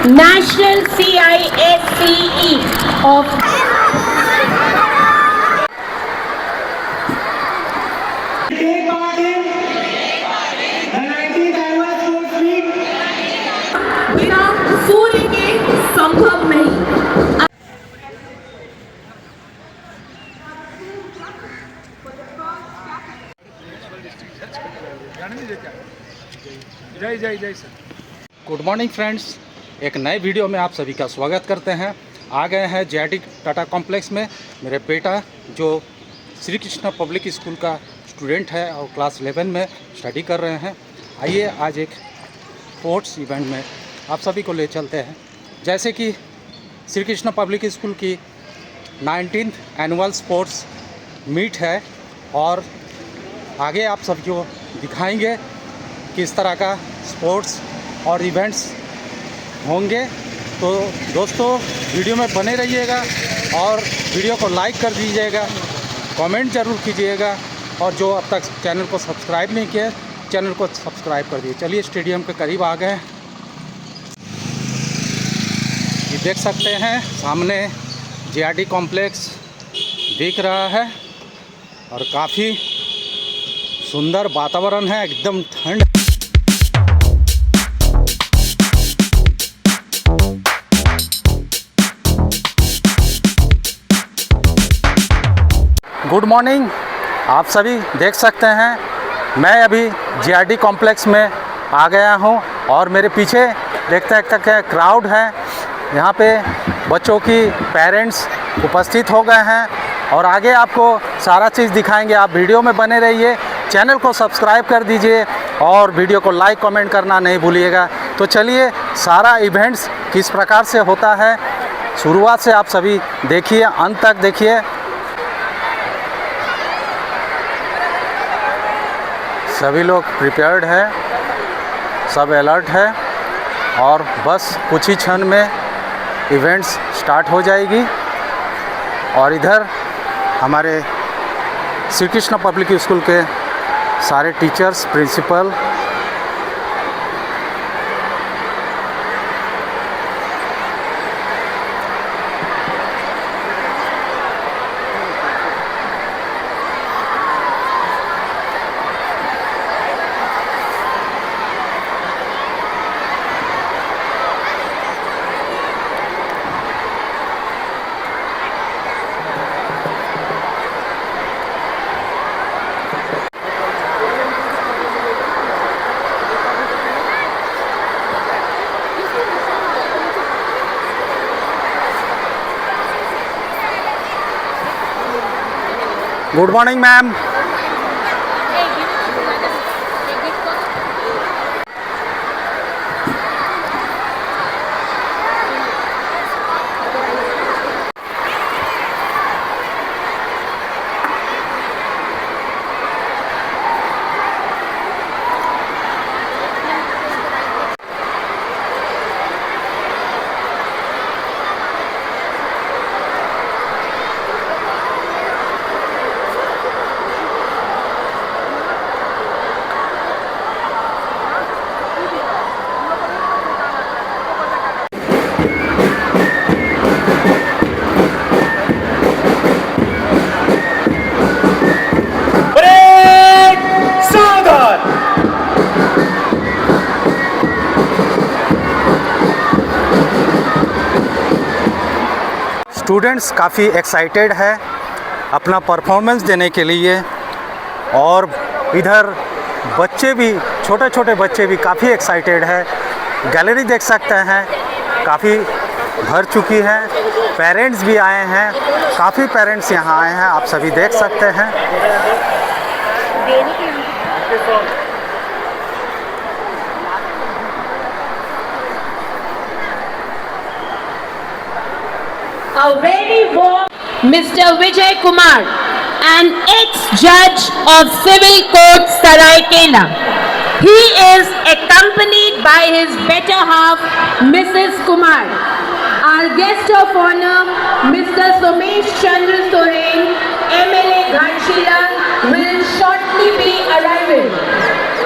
National CISCE of बिना सूर्य के संभव नहीं। जय जय जय सर। गुड मॉर्निंग फ्रेंड्स, एक नए वीडियो में आप सभी का स्वागत करते हैं। आ गए हैं JIT टाटा कॉम्प्लेक्स में। मेरे बेटा जो श्री कृष्णा पब्लिक स्कूल का स्टूडेंट है और क्लास 11 में स्टडी कर रहे हैं। आइए आज एक स्पोर्ट्स इवेंट में आप सभी को ले चलते हैं। जैसे कि श्री कृष्णा पब्लिक स्कूल की 19th एनुअल स्पोर्ट्स मीट है और आगे आप सभी को दिखाएंगे किस तरह का स्पोर्ट्स और इवेंट्स होंगे। तो दोस्तों वीडियो में बने रहिएगा और वीडियो को लाइक कर दीजिएगा, कमेंट ज़रूर कीजिएगा और जो अब तक चैनल को सब्सक्राइब नहीं किया चैनल को सब्सक्राइब कर दीजिए। चलिए स्टेडियम के करीब आ गए। ये देख सकते हैं सामने JIT कॉम्प्लेक्स दिख रहा है और काफ़ी सुंदर वातावरण है, एकदम ठंड। गुड मॉर्निंग, आप सभी देख सकते हैं मैं अभी JIT कॉम्प्लेक्स में आ गया हूं और मेरे पीछे देखते हैं क्राउड है। यहां पे बच्चों की पेरेंट्स उपस्थित हो गए हैं और आगे आपको सारा चीज़ दिखाएंगे। आप वीडियो में बने रहिए, चैनल को सब्सक्राइब कर दीजिए और वीडियो को लाइक कमेंट करना नहीं भूलिएगा। तो चलिए सारा इवेंट्स किस प्रकार से होता है शुरुआत से आप सभी देखिए, अंत तक देखिए। सभी लोग प्रिपेयर्ड है, सब अलर्ट है और बस कुछ ही क्षण में इवेंट्स स्टार्ट हो जाएगी। और इधर हमारे श्री कृष्णा पब्लिक स्कूल के सारे teachers, principal, good morning ma'am. Students काफ़ी एक्साइटेड है अपना परफॉर्मेंस देने के लिए और इधर बच्चे भी, छोटे छोटे बच्चे भी काफ़ी एक्साइटेड है। गैलरी देख सकते हैं काफ़ी भर चुकी है, पेरेंट्स भी आए हैं, काफ़ी पेरेंट्स यहाँ आए हैं, आप सभी देख सकते हैं। a very warm Mr. Vijay Kumar, an ex-judge of Civil Court Saraikela. He is accompanied by his better half, Mrs. Kumar. Our guest of honor, Mr. Somesh Chandra Soren, MLA Ghanshila, will shortly be arriving.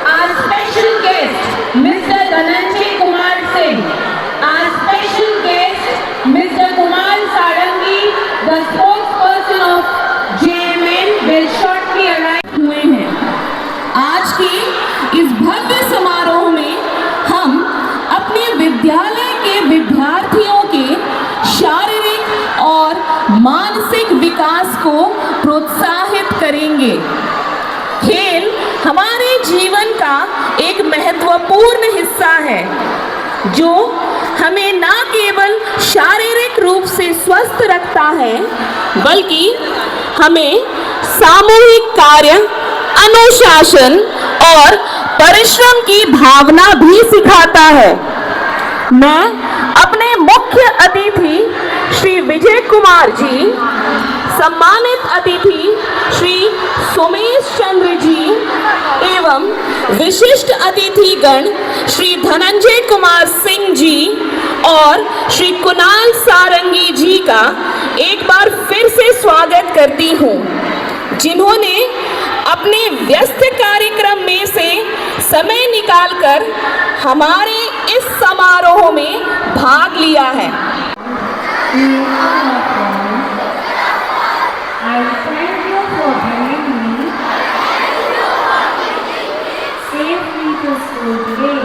Our special guest, Mr. Dhananjay Kumar Singh. Our को प्रोत्साहित करेंगे। खेल हमारे जीवन का एक महत्वपूर्ण हिस्सा है जो हमें न केवल शारीरिक रूप से स्वस्थ रखता है बल्कि हमें सामूहिक कार्य, अनुशासन और परिश्रम की भावना भी सिखाता है। मैं अपने मुख्य अतिथि श्री विजय कुमार जी, सम्मानित अतिथि श्री सोमेश चंद्र जी एवं विशिष्ट अतिथिगण श्री धनंजय कुमार सिंह जी और श्री कुणाल सारंगी जी का एक बार फिर से स्वागत करती हूँ, जिन्होंने अपने व्यस्त कार्यक्रम में से समय निकालकर हमारे इस समारोह में भाग लिया है। I thank you for bringing me safely to school today.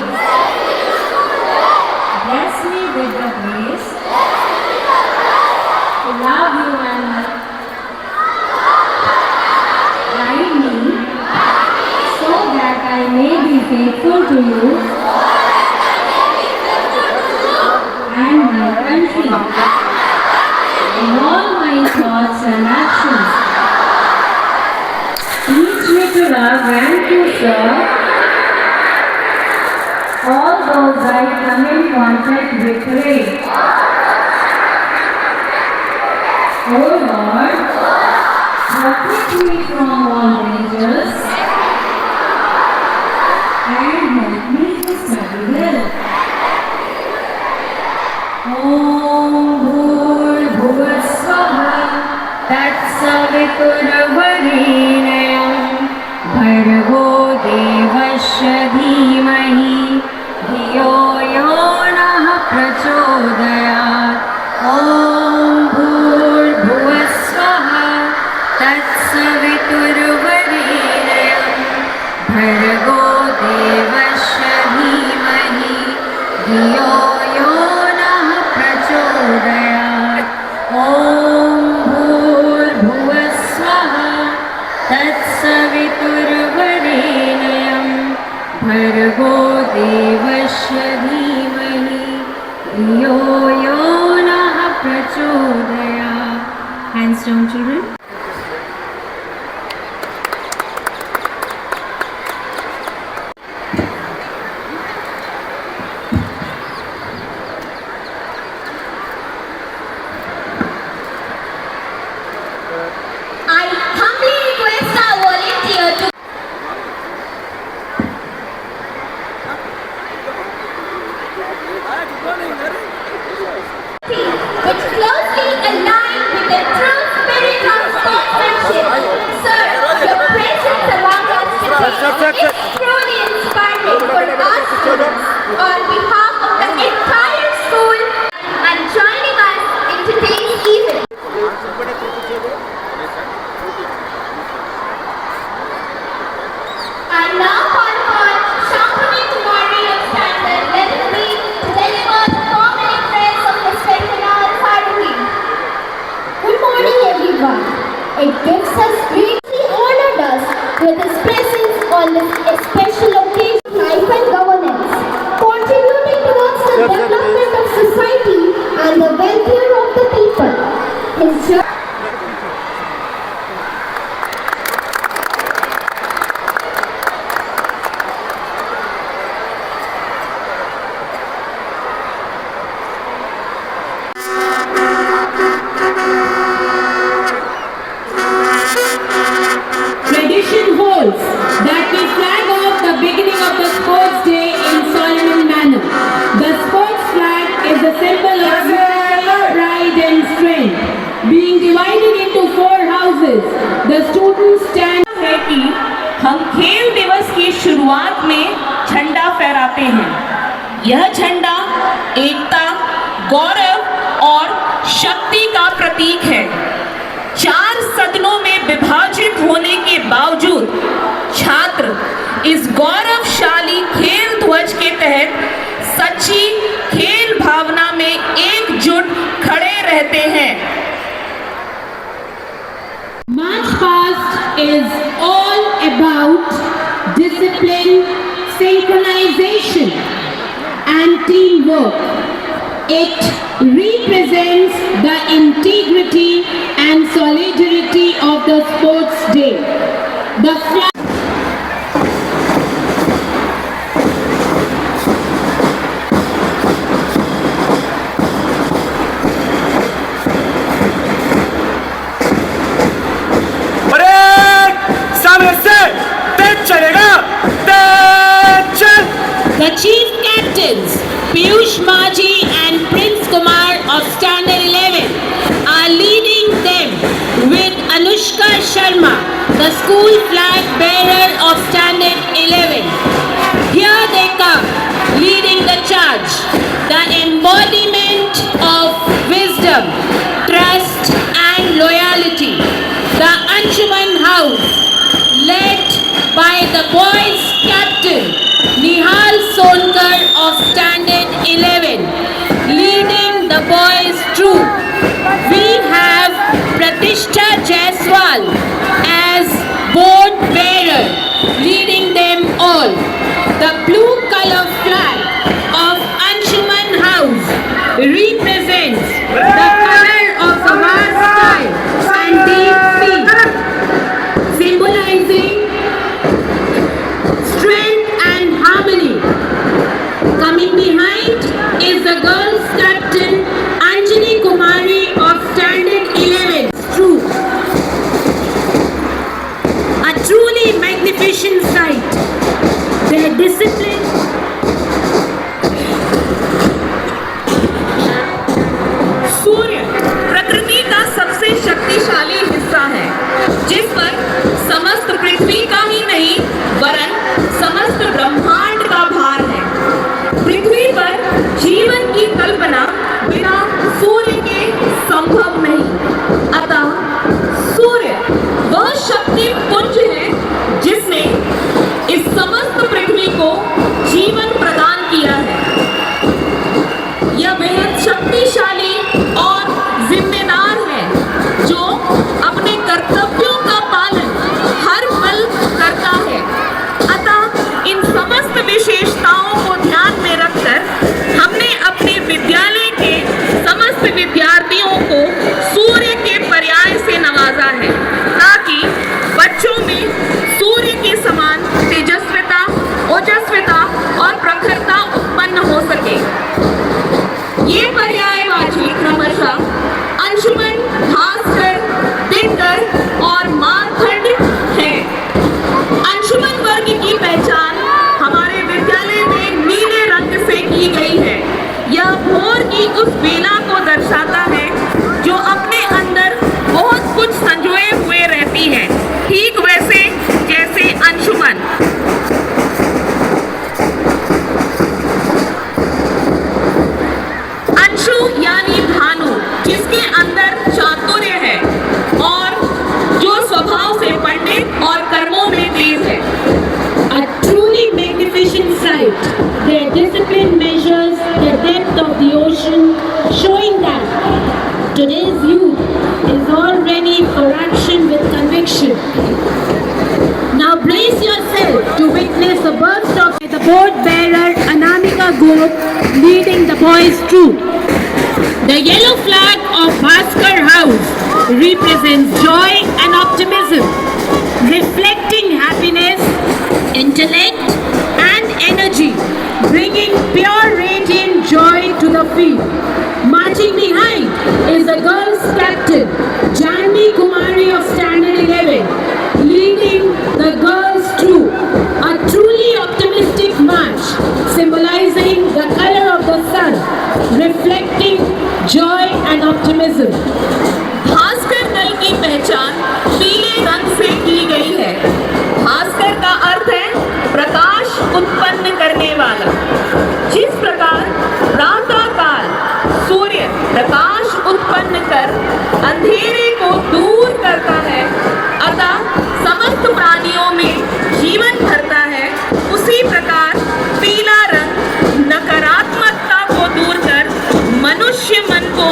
Bless me with the grace to love you and guide me so that I may be faithful to you and my country in all my thoughts and actions. Teach me to love and to serve all those I come in contact with today. Oh Lord, protect me from all dangers and help me to study well. भर्गो देवस्य धीमहि धियो यो नः प्रचोदयात्। ॐ भूर्भुवः स्वः तत्सवितुर्वरेण्यं भर्गो देवस्य धीमहि धियो यो नः प्रचोदयात्। ॐ भूर्भुवः स्वः तत्सवितुर्वरेण्यं भर्गो देवस्य धीमहि धियो यो नः प्रचोदयात्। Hands down, children. I humbly request our volunteer to which closely aligned with the true spirit of sportsmanship. Sir, your presence among us today is truly inspiring for our students. On behalf of the entire school and joining us in today's event. I now call upon Shambhavi Kumari of Standard 11B to deliver the formal address of His Veteran Academy. Good morning, everyone. It gives us greatly honored us with His presence on this special occasion, life and governance, contributing towards the development of society and the welfare of the people. His journey Tradition holds that we flag off the beginning of the sports day in solemn manner. The sports flag is a symbol of unity, pride and strength. Being divided into 4 houses, the students stand है कि हम खेल दिवस की शुरुआत में झंडा फहराते हैं। यह झंडा एकता, गौरव और शक्ति का प्रतीक है। 4 सदनों में विभाजित होने के बावजूद छात्र इस गौरवशाली खेल ध्वज के तहत सच्ची खेल भावना में एकजुट खड़े रहते हैं। discipline, synchronization, and teamwork. It represents the integrity and solidarity of the sports day. The flag The chief captains, Piyush Maji and Prince Kumar of Standard 11 are leading them with Anushka Sharma, the school flag bearer of Standard 11. Here they come, leading the charge, the embodiment of wisdom, trust and loyalty. The Anshuman House, led by the boys' captain, Nihal Sonkar of Standard 11, leading the boys' troop. We have Pratishtha Jaiswal as board bearer, leading them all. The blue color flag of Anshuman House represents the color of our sky and deep sea, symbolizing strength and harmony. Coming behind is the girls' captain Anjali Kumari of Standard 11 troop. A truly magnificent sight. Their discipline, सूर्य प्रकृति का सबसे शक्तिशाली हिस्सा है, जिस पर समस्त पृथ्वी का ही नहीं वरन समस्त ब्रह्मांड का भार है। पृथ्वी पर जीवन की कल्पना बिना सूर्य के संभव नहीं। अतः सूर्य वह शक्ति पुंज है जिसने इस समस्त पृथ्वी को जीवन प्रदान किया है। यह बेहद शक्तिशाली और जिम्मेदार है, जो अपने कर्तव्यों का पालन हर पल करता है। अतः इन समस्त विशेषताओं को ध्यान में रखकर हमने अपने विद्यालय के समस्त विद्यार्थियों को सूर्य के पर्याय से नवाजा है, ताकि बच्चों में सूर्य के समान तेजस्विता, ओजस्विता और प्रखरता उत्पन्न हो सके। ये पर्यायवाची क्रमशः अंशुमन, भास्कर, दिनकर और मानखंड है। अंशुमन वर्ग की पहचान हमारे विद्यालय में नीले रंग से की गई है। यह भोर की उस बेला को दर्शाता है जो अपने अंदर बहुत कुछ संजोए हुए रहती है, ठीक वैसे जैसे अंशुमन। अंशु यानी भानु, जिसके अंदर चातुर्य है और जो स्वभाव से पंडित और कर्मों में तेज है। a truly magnificent sight. Their discipline measures the depth of the ocean, showing that today's youth is all ready for action with conviction. Now brace yourself to witness a burst of the board bearer Anamika Gop leading the boys' troop. The yellow flag of Bhaskar House represents joy and optimism, reflecting happiness, intellect and energy, bringing pure radiant joy to the field. Marching behind is the girls' captain Janvi Kumari of Standard 11, leading the girls' troop. A truly optimistic march, symbolizing the color of the sun, reflecting joy and optimism. Bhaskar दल की पहचान पीले रंग से की गई है। भास्कर का अर्थ है प्रकाश उत्पन्न करने वाला। जिस प्रकार प्रातःकाल सूर्य प्रकाश उत्पन्न कर अंधेरे को दूर करता है, अतः समस्त प्राणियों में जीवन भरता है, उसी प्रकार पीला रंग नकारात्मकता को दूर कर मनुष्य मन को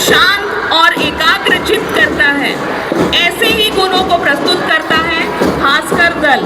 शांत और एकाग्रचित करता है। ऐसे ही गुणों को प्रस्तुत करता है भास्कर दल।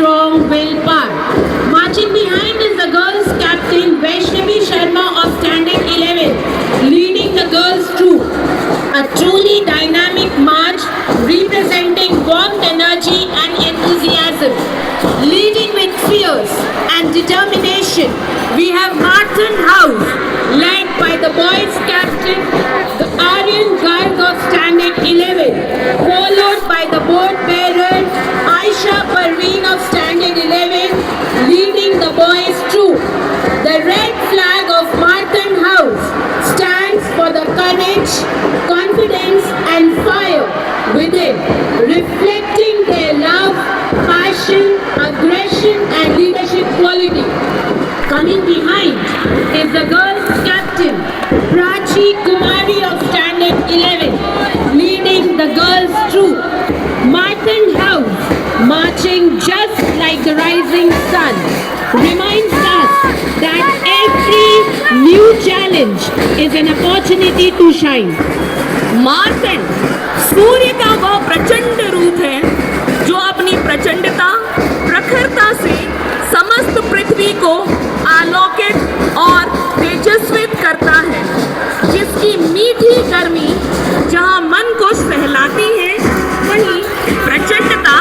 strong willpower. Marching behind is the girls' captain Vaishnavi Sharma of Standard 11, leading the girls' troop. A truly dynamic march representing warmth, energy and enthusiasm. Leading with fierce and determination, we have Martin House, led by the boys' captain, the Aryan Garg of Standard 11, followed by the board bearer Aisha Parveen of Standard 11, leading the boys' troop. The red flag of Martin House stands for the courage, confidence and fire within, reflecting their love, passion, aggression and leadership quality. Coming behind is the girls' captain, Prachi Kumari of Standard 11, leading the girls' troop. Martin House, marching just like the rising sun, reminds us that every new challenge is an opportunity to shine. Martin सूर्य का वह प्रचंड रूप है जो अपनी प्रचंडता, प्रखरता से समस्त पृथ्वी को आलोकित और तेजस्वित करता है, जिसकी मीठी गर्मी जहाँ मन को सहलाती है, वहीं प्रचंडता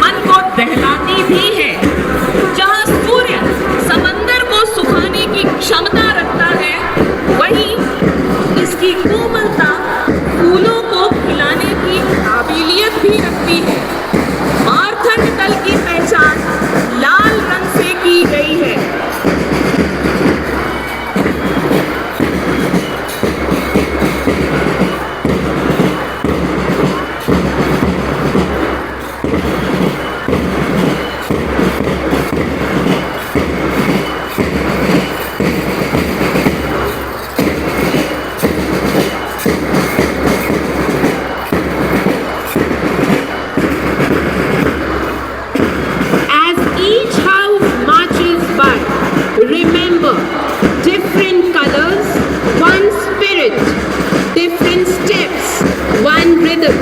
मन को दहलाती भी है। जहाँ सूर्य समंदर को सुखाने की क्षमता रखता है, वहीं इसकी कोमलता फूलों को खिलाने की काबिलियत भी रखती है। मारखंड दल की पहचान लाल रंग से की गई है। As each house marches by, remember, different colors, one spirit, different steps, one rhythm.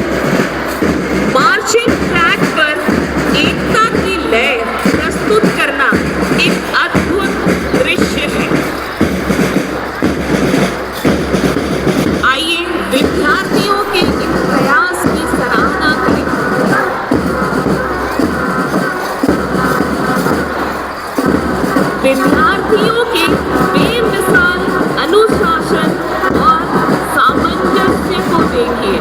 Marching track पर एकता की लय प्रस्तुत करना एक अद्भुत दृश्य है। आइए विद्यार्थियों के इन प्रयास की सराहना करें। विद्यार्थियों के बेमिसाल अनुशासन और सामंजस्य को देखिए।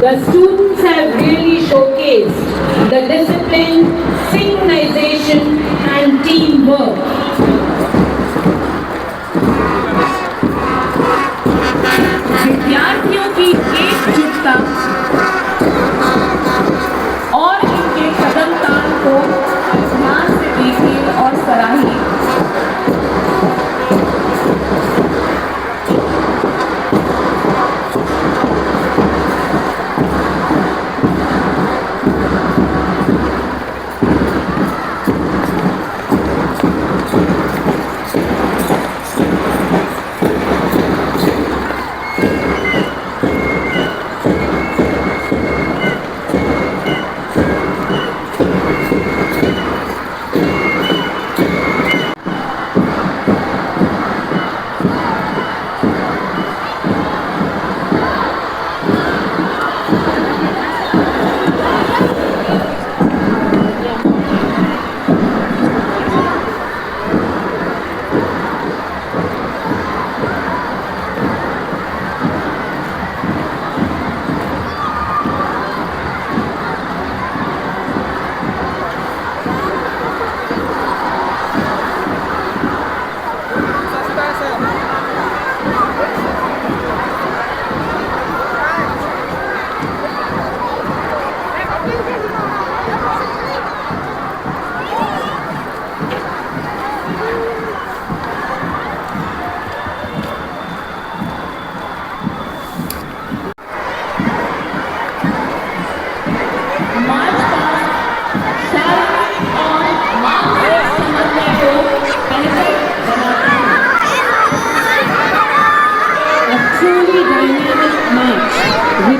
The students have really showcased the discipline, synchronization and teamwork. विद्यार्थियों की एकजुटता और इनके कदम ताल को ध्यान से देखिए और सराहिए।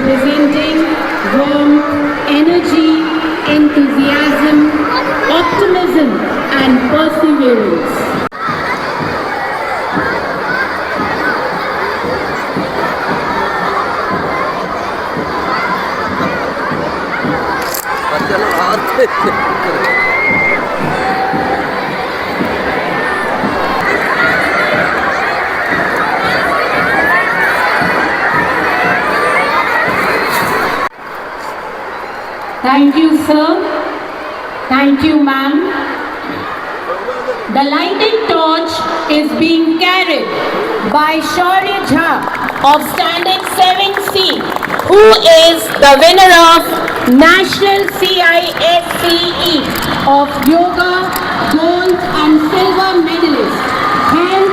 representing warmth, energy, enthusiasm, optimism, and perseverance. Thank you, sir. Thank you, ma'am. The lighting torch is being carried by Shaurya Jha of Standard 7C, who is the winner of National CISCE of Yoga Gold and Silver Medalist, held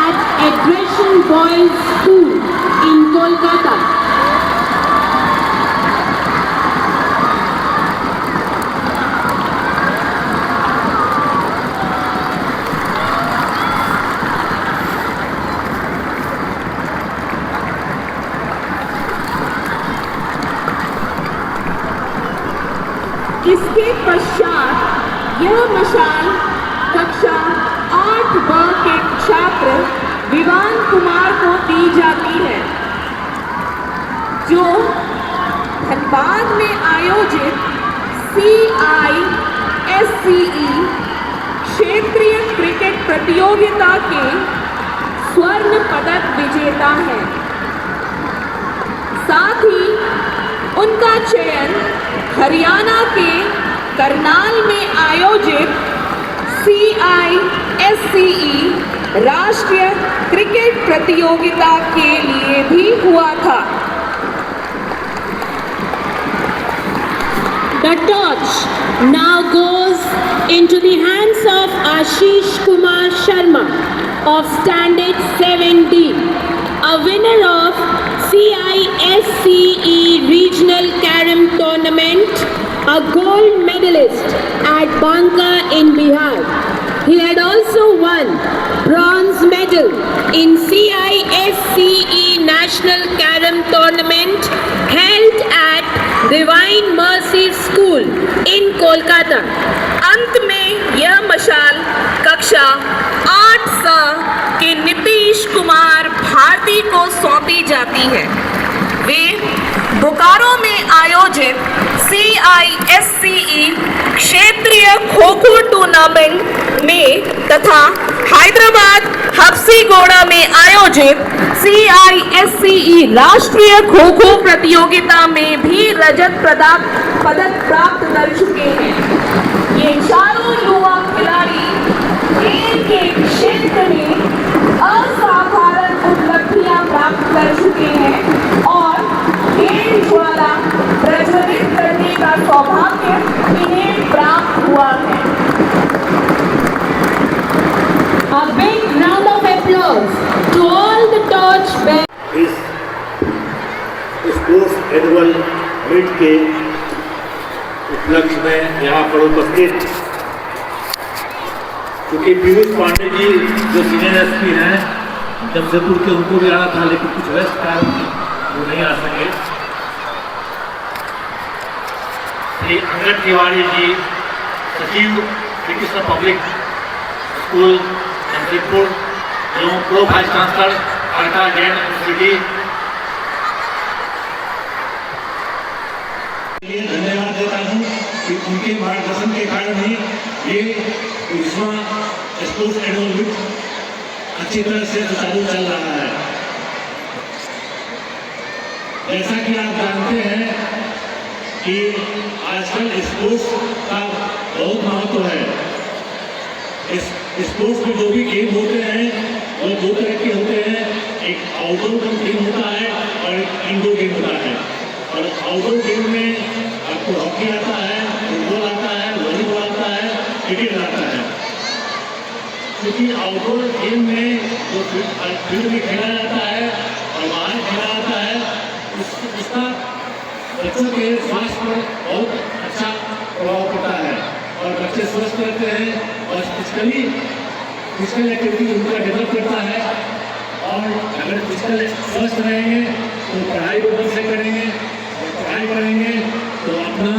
at Aggression Boys School in Kolkata. इसके पश्चात यह मशाल कक्षा 8ब के छात्र विवान कुमार को दी जाती है, जो धनबाद में आयोजित CISCE क्षेत्रीय क्रिकेट प्रतियोगिता के स्वर्ण पदक विजेता है। साथ ही उनका चयन हरियाणा के करनाल में आयोजित CISCE राष्ट्रीय क्रिकेट प्रतियोगिता के लिए भी हुआ था। The torch now goes into the hands of Ashish Kumar Sharma of Standard 7D, a winner of CISCE Regional Carom Tournament, a gold medalist at Banka in Bihar. He had also won bronze medal in CISCE National Carom Tournament held at Divine Mercy School in Kolkata. अंत में यह मशाल कक्षा 8सा के नीतीश कुमार भारती को सौंपी जाती है। वे बोकारो में आयोजित CISCE क्षेत्रीय खो-खो टूर्नामेंट में तथा हैदराबाद हफ्सीगोड़ा में आयोजित CISCE राष्ट्रीय खो-खो प्रतियोगिता में भी रजत पदक प्राप्त कर चुके हैं। ये चारों युवा खिलाड़ी खेल के क्षेत्र में असाधारण उपलब्धियां प्राप्त कर चुके हैं और खेल द्वारा प्रज्वलित करने का सौभाग्य इन्हें प्राप्त हुआ है। A big round of applause to all the torch bearers. इस स्पोर्ट्स एनुअल मीट के उपलक्ष्य में यहाँ पर उपस्थित क्योंकि पीयूष पांडे जी जो सीनियर एसपी हैं जमशेदपुर के, उनको भी आना था लेकिन कुछ व्यस्त कारण वो नहीं आ सके। श्री अंगद तिवारी जी सचिव श्री कृष्ण पब्लिक स्कूल जमशेदपुर एवं प्रो वाइस चांसलर आटा जैन यूनिवर्सिटी, धन्यवाद देता हूँ कि उनके मार्गदर्शन के कारण ही ये 20वां स्पोर्ट्स एनुअल मीट अच्छी तरह से सुचारू चल रहा है। जैसा कि आप जानते हैं कि आजकल स्पोर्ट्स का बहुत महत्व है। इस स्पोर्ट्स में जो भी गेम होते हैं वो दो तरह के होते हैं, एक आउटडोर गेम होता है और एक इंडोर गेम होता है। और आउटडोर गेम में आपको हॉकी आता है, फुटबॉल आता है, वॉलीबॉल आता है, क्रिकेट आता है। क्योंकि आउटडोर गेम में जो फील्ड में खेला जाता है और बाहर खेला जाता है उसका बच्चों के स्वास्थ्य पर बहुत अच्छा प्रभाव पड़ता है और बच्चे स्वस्थ रहते हैं और फिजिकल एक्टिविटी उनका डेवलप करता है। और अगर फिजिकल स्वस्थ रहेंगे तो पढ़ाई को मन से करेंगे और पढ़ाई करेंगे तो अपना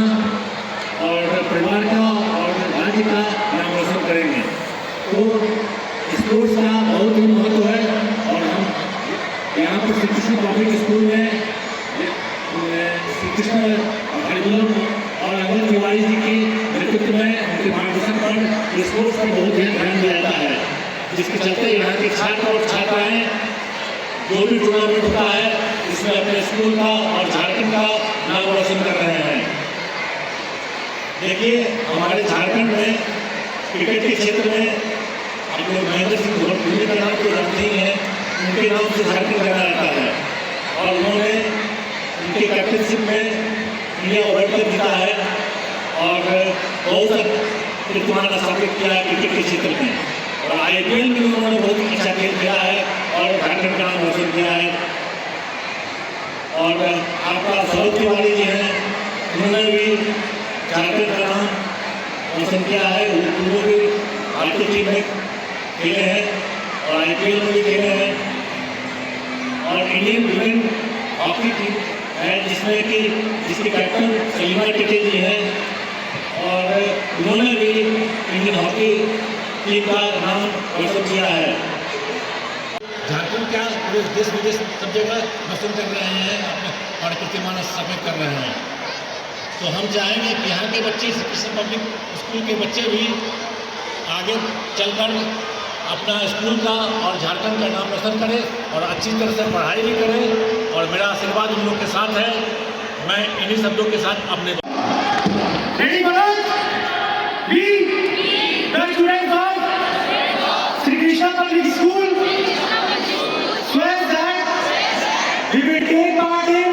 और परिवार का और राज्य का नाम रोशन करेंगे। तो स्पोर्ट्स का बहुत ही महत्व है और हम यहाँ पर श्री कृष्ण पब्लिक स्कूल में श्री कृष्ण हरिवल्लभ और अंगद तिवारी जी की नेतृत्व में उनके मार्गदर्शन पर स्पोर्ट्स पर बहुत ध्यान दिया जाता है, जिसके चलते यहाँ के छात्र और छात्राएं जो भी टूर्नामेंट होता है इसमें अपने स्कूल का और झारखंड का नाम रोशन कर रहे हैं। देखिए हमारे झारखंड में क्रिकेट के क्षेत्र में अपने महेंद्र सिंह धोनी का नाम तो जानते ही हैं, उनके नाम से झारखंड जाना जाता है और उन्होंने उनके कैप्टनशिप में इंडिया वर्ल्ड कप जीता है और बहुत कीर्तिमान स्थापित किया है क्रिकेट के क्षेत्र में और IPL में उन्होंने बहुत ही अच्छा खेल खेला है और झारखंड का नाम रोशन किया है। और आपका सौरभ तिवारी जी हैं, उन्होंने भी झारखंड का नाम रोशन किया है, उन्होंने भी भारतीय टीम में खेले हैं और IPL में भी खेले हैं और इंडियन वुमेन हॉकी टीम है जिसके कैप्टन सलीमा टेटे जी हैं और उन्होंने भी इंडियन हॉकी टीम का नाम रोशन किया है। झारखंड क्या पूरे देश विदेश सब जगह रोशन कर रहे हैं अपने और कीर्तिमान स्थापित कर रहे हैं। तो हम चाहेंगे कि यहाँ के बच्चे श्री कृष्ण पब्लिक स्कूल के बच्चे भी आगे चलकर अपना स्कूल का और झारखंड का नाम रोशन करें और अच्छी तरह से पढ़ाई भी करें और मेरा आशीर्वाद उन लोग के साथ है। मैं इन्हीं शब्दों के साथ अपने Sri Krishna Public School swears that we will take part in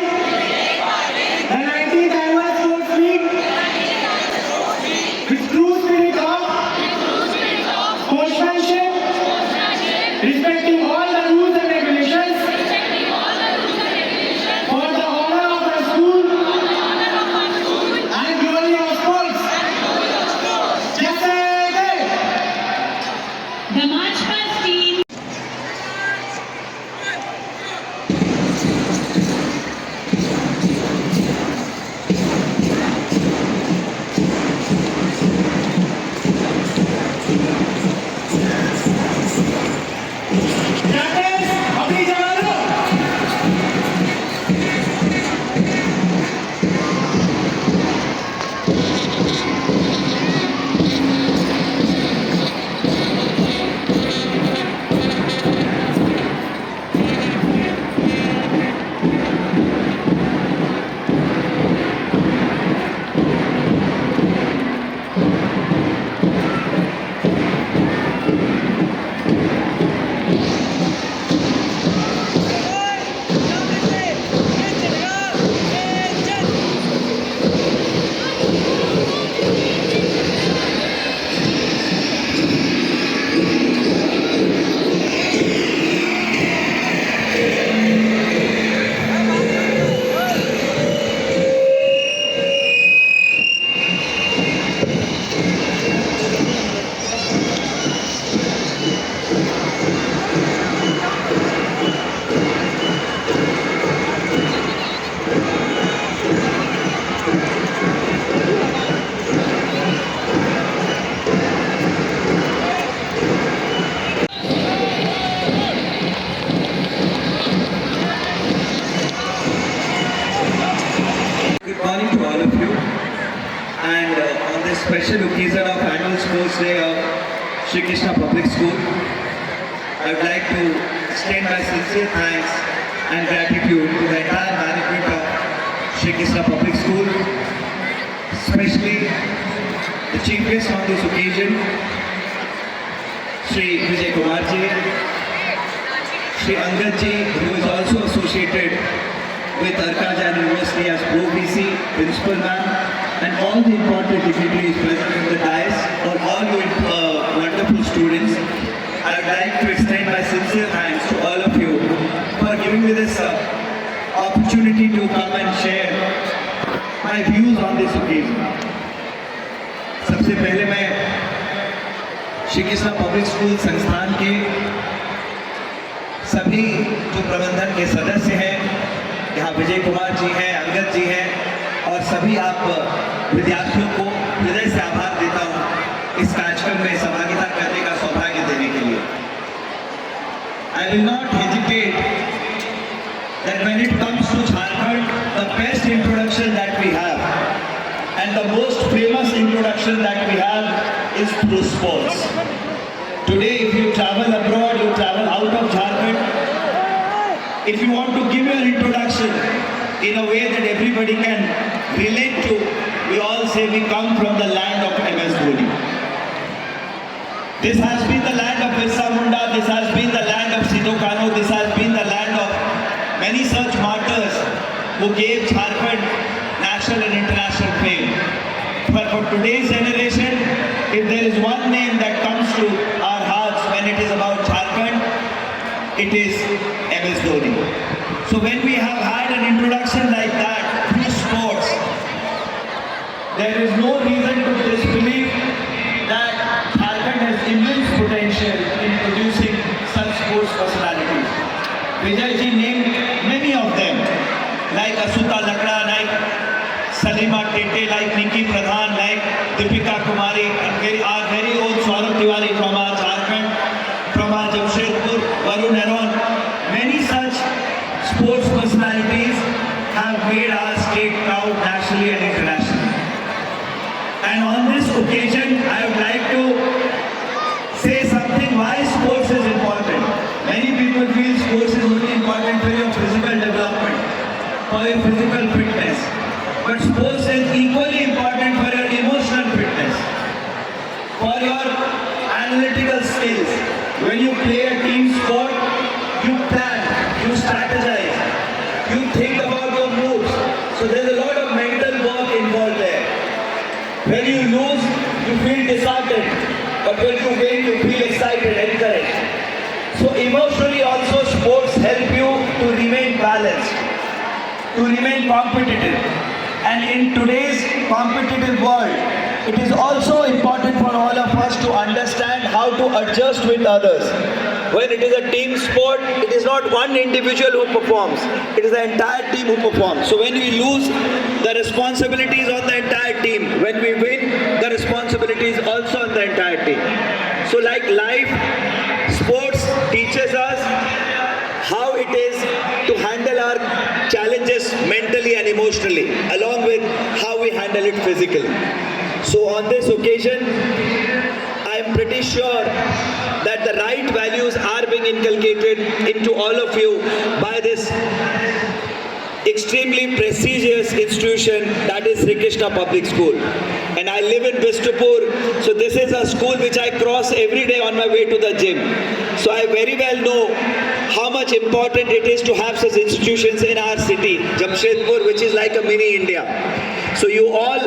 the 19th annual sports meet with true spirit of sportsmanship, respecting all the rules and regulations for the honor of our school and glory of sports. Jai Jai. The March Past team. Captains, अपनी जगह लो। Good morning to all of you, and on this special occasion of annual sports day of Shri Krishna Public School, I would like to extend my sincere thanks and gratitude to the entire management of Shri Krishna Public School, especially the chief guest on this occasion, Shri Vijay Kumar ji, Shri Angad ji, who is also associated with Arkajan University as Pro VC, Principal Ma'am, and all the important dignitaries present in the dais, or all you wonderful students. I would like to extend my sincere thanks to all of you for giving me this opportunity to come and share my views on this occasion. सबसे पहले मैं Shri Krishna public school संस्थान के सभी जो प्रबंधन के सदस्य हैं यहाँ विजय कुमार जी हैं, अंगद जी हैं और सभी आप विद्यार्थियों को हृदय से आभार देता हूँ इस कार्यक्रम में सहभागिता करने का सौभाग्य देने के लिए। I will not hesitate that when it comes to Jharkhand, the best introduction that we have and the most famous introduction that we have is through sports. Today, if you travel abroad, you travel out of Jharkhand, if you want to give your introduction in a way that everybody can relate to, we all say we come from the land of MS Dhoni. This has been the land of Birsa Munda, this has been the land of Sidhu Kano, this has been the land of many such martyrs who gave Jharkhand national and international fame. But for today's generation, if there is one name that comes to our hearts when it is about Jharkhand, it is MS Dhoni. So when we have had an introduction like that through sports, there is no reason to disbelieve that Jharkhand has immense potential in producing such sports personalities. Vijay ji named many of them, like Asuta Lakda, like Salima Tete, like Nikki Pradhan, like Deepika Kumari, and our very own Saurabh Tiwari from our Jharkhand, from our Jamshedpur, Varun Aron. Many such sports personalities have made our state proud nationally and internationally. And on this occasion, I would like to say something why sports is important. Many people feel sports is only important for your physical development, for your physical fitness. But sports is equally important for your emotional fitness, for your analytical skills. When you play a team sport, you plan, you strategize, you think about your moves. So there's a lot of mental work involved there. When you lose, you feel disheartened. But when you win, you feel excited, encouraged. So emotionally also sports help you to remain balanced, to remain competitive. And in today's competitive world, it is also important for all of us to understand how to adjust with others. When it is a team sport, it is not one individual who performs, it is the entire team who performs. So when we lose, the responsibility is on the entire team. When we win, the responsibility is also on the entire team. So like life, sports teaches us how it is to handle our challenges mentally and emotionally, along with how we handle it physically. So on this occasion, I am pretty sure that the right values are being inculcated into all of you by this extremely prestigious institution that is Sri Krishna Public School. And I live in Bistupur, so this is a school which I cross every day on my way to the gym. So I very well know how much important it is to have such institutions in our city, Jamshedpur, which is like a mini India. So you all